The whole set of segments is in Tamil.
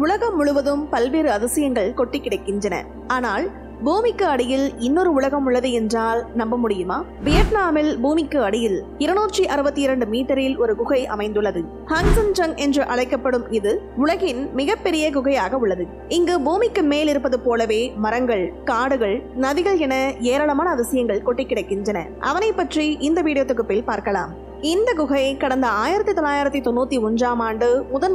உலகம் முழுவதும் பல்வேறு அதிசயங்கள் கொட்டி கிடக்கின்றன. ஆனால் பூமிக்கு அடியில் இன்னொரு உலகம் உள்ளது என்றால் நம்ப முடியுமா? வியட்நாமில் பூமிக்கு அடியில் 262 மீட்டரில் ஒரு குகை அமைந்துள்ளது. ஹங்சன்ஜங் என்று அழைக்கப்படும் இது உலகின் மிகப்பெரிய குகையாக உள்ளது. இங்கு பூமிக்கு மேல் இருப்பது போலவே மரங்கள், காடுகள், நதிகள் என ஏராளமான அதிசயங்கள் கொட்டி கிடக்கின்றன. அவனை பற்றி இந்த வீடியோ தொகுப்பில் பார்க்கலாம். இந்த குகை கடந்த 1991ஆம் ஆண்டு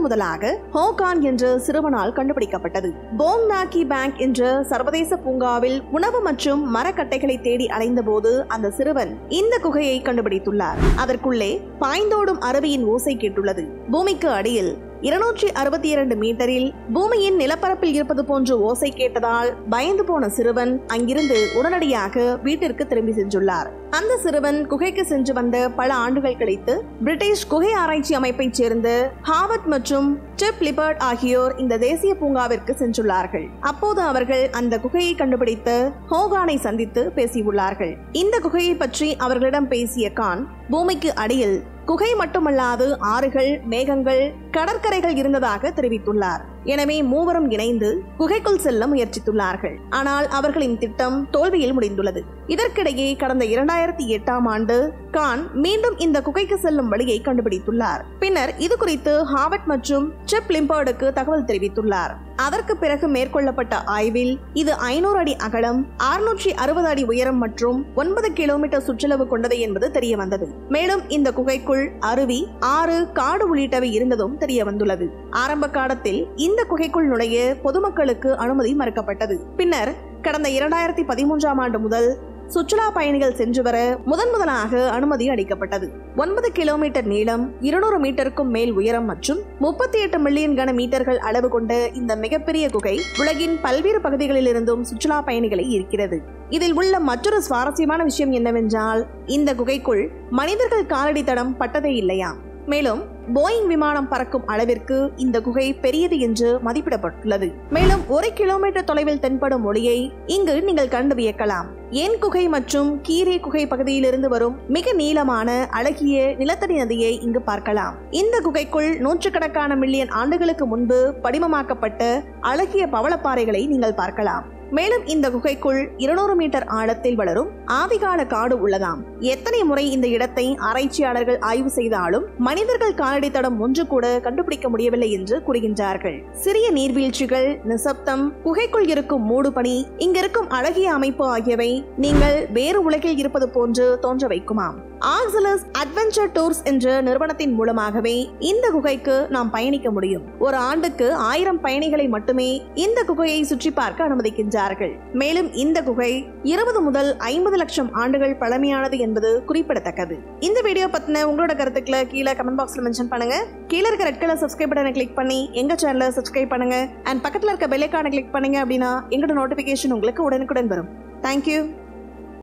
முதலாக ஹோகான் என்ற சிறுவனால் கண்டுபிடிக்கப்பட்டது. போங் நாக்கி பேங்க் என்ற சர்வதேச பூங்காவில் உணவு மற்றும் மரக்கட்டைகளை தேடி அலைந்த போது அந்த சிறுவன் இந்த குகையை கண்டுபிடித்துள்ளார். அதற்குள்ளே பாய்ந்தோடும் அருவியின் ஓசை கேட்டுள்ளது. பூமிக்கு அடியில் 262 மீட்டரில் பூமியின் நிலப்பரப்பில் இருப்பது போன்ற ஓசை கேட்டதால் பயந்து போன சிறுவன் அங்கிருந்து உடனடியாக வீட்டிற்கு திரும்பி சென்றுள்ளார். அந்த சிறுவன் குகைக்கு சென்று வந்த பல ஆண்டுகள் கழித்து பிரிட்டிஷ் குகை ஆராய்ச்சி அமைப்பைச் சேர்ந்த ஹாவர்ட் மற்றும் டிப் லிபர்ட் ஆகியோர் இந்த தேசிய பூங்காவிற்கு சென்றுள்ளார்கள். அப்போது அவர்கள் அந்த குகையை கண்டுபிடித்த ஹோகானை சந்தித்து பேசியுள்ளார்கள். இந்த குகையை பற்றி அவர்களிடம் பேசிய கான், பூமிக்கு அடியில் குகை மட்டுமல்லாது ஆறுகள், மேகங்கள், கடற்கரைகள் இருந்ததாக தெரிவித்துள்ளார். எனவே மூவரும் இணைந்து குகைக்குள் செல்ல முயற்சித்துள்ளார்கள். ஆனால் அவர்களின் திட்டம் தோல்வியில் முடிந்துள்ளது. இதற்கிடையே கடந்த 2008ஆம் ஆண்டு கான் மீண்டும் இந்த குகைக்கு செல்லும் வழியை கண்டுபிடித்துள்ளார். பின்னர் இது குறித்து ஹாவர்ட் மற்றும் டிப் லிம்பர்டுக்கு தகவல் தெரிவித்துள்ளார். அதற்கு பிறகு மேற்கொள்ளப்பட்ட ஆய்வில் இது 500 அடி அகலம், 660 அடி உயரம் மற்றும் 9 கிலோமீட்டர் சுற்றளவு கொண்டது என்பது தெரிய வந்தது. மேலும் இந்த குகைக்குள் அருவி, ஆறு, காடு உள்ளிட்டவை இருந்ததும் தெரிய வந்துள்ளது. ஆரம்ப காலத்தில் இந்த குகைக்குள் நுழைய பொதுமக்களுக்கு அனுமதி மறுக்கப்பட்டது. பின்னர் கடந்த 2013ஆம் ஆண்டு முதல் சுற்றுலா பயணிகள் சென்று வர முதலாக அனுமதி அளிக்கப்பட்டது. 9 கிலோமீட்டர் நீளம், 200 மீட்டருக்கும் மேல் உயரம் மற்றும் 38 மில்லியன் கன மீட்டர்கள் அளவு கொண்ட இந்த மிகப்பெரிய குகை உலகின் பல்வேறு பகுதிகளில் இருந்தும் சுற்றுலா பயணிகளை ஈர்க்கிறது. இதில் உள்ள மற்றொரு சுவாரஸ்யமான விஷயம் என்னவென்றால், இந்த குகைக்குள் மனிதர்கள் காலடி தடம் பட்டதே இல்லையாம். மேலும் போயிங் விமானம் பறக்கும் அளவிற்கு இந்த குகை பெரியது என்று மதிப்பிடப்பட்டுள்ளது. மேலும் 1 கிலோமீட்டர் தொலைவில் தென்படும் ஒளியை இங்கு நீங்கள் கண்டு வியக்கலாம். என் குகை மற்றும் கீரே குகை பகுதியிலிருந்து வரும் மிக நீளமான அழகிய நிலத்தடி நதியை இங்கு பார்க்கலாம். இந்த குகைக்குள் நூற்றுக்கணக்கான மில்லியன் ஆண்டுகளுக்கு முன்பு படிமமாக்கப்பட்ட அழகிய பவளப்பாறைகளை நீங்கள் பார்க்கலாம். மேலும் இந்த குகைக்குள் 200 மீட்டர் ஆழத்தில் வளரும் ஆதிகால காடு உள்ளதாம். எத்தனை முறை இந்த இடத்தை ஆராய்ச்சியாளர்கள் ஆய்வு செய்தாலும் மனிதர்கள் காலடி தடம் ஒன்று கூட கண்டுபிடிக்க முடியவில்லை என்று கூறுகின்றார்கள். சிறிய நீர்வீழ்ச்சிகள், நிசப்தம், குகைக்குள் இருக்கும் மூடுபனி, இங்கிருக்கும் அழகிய அமைப்பு ஆகியவை நீங்கள் வேறு உலகில் இருப்பது போன்று தோன்ற வைக்குமாம். ஆக்ஸலஸ் அட்வென்ச்சர் டூர்ஸ் என்ற நிறுவனத்தின் மூலமாகவே இந்த குகைக்கு நாம் பயணிக்க முடியும். ஒரு ஆண்டுக்கு 1000 பயணிகளை மட்டுமே இந்த குகையை சுற்றி பார்க்க அனுமதிக்கின்றார்கள். மேலும் இந்த குகை 20 முதல் 50 லட்சம் ஆண்டுகள் பழமையானது என்பது குறிப்பிடத்தக்கது. இந்த வீடியோ பத்தின உங்களோட கருத்துக்களை கீழே கமெண்ட் பாக்ஸ்ல மென்ஷன் பண்ணுங்க. கீழே இருக்க ரெட் கலர் சப்ஸ்கிரைப் பட்டனை கிளிக் பண்ணி எங்க சேனலை சப்ஸ்கிரைப் பண்ணுங்க. அண்ட் பக்கத்துல இருக்க பெல் ஐகானை கிளிக் பண்ணீங்க அப்படின்னா எங்களோட நோட்டிபிகேஷன் உங்களுக்கு உடனுக்குடன் வரும். தேங்க்யூ.